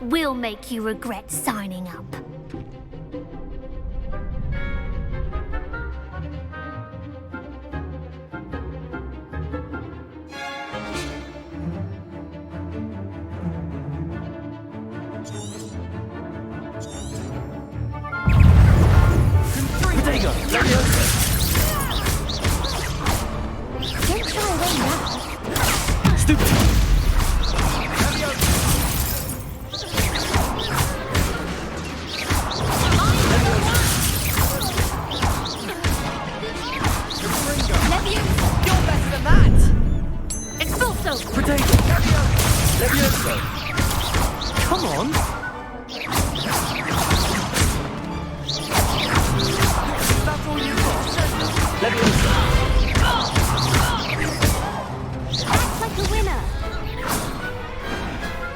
We'll make you regret signing up. Don't shy away now. Stupid! You're better than that! Expulso! Potato! Levioso! Come on! That's all you got! Levioso! Act like a winner!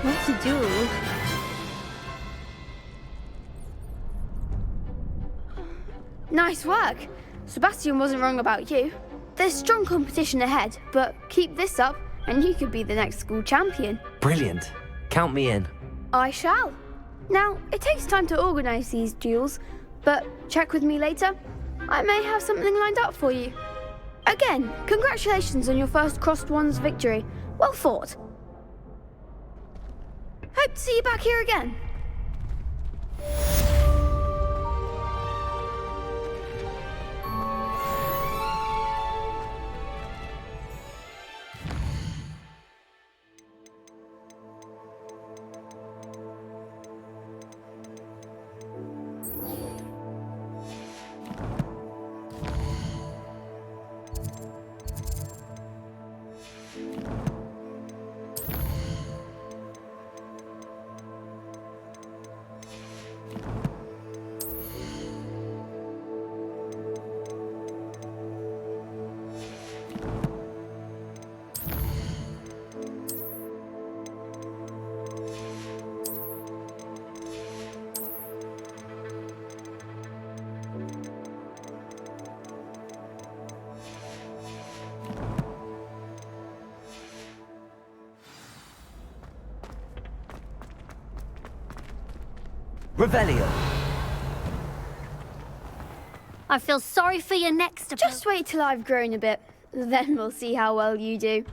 What's a duel? Nice work! Sebastian wasn't wrong about you. There's strong competition ahead, but keep this up and you could be the next school champion. Brilliant. Count me in. I shall. Now, it takes time to organise these duels, but check with me later. I may have something lined up for you. Again, congratulations on your first crossed wands victory. Well fought. Hope to see you back here again. Revelio. I feel sorry for you next. Just wait till I've grown a bit. Then we'll see how well you do.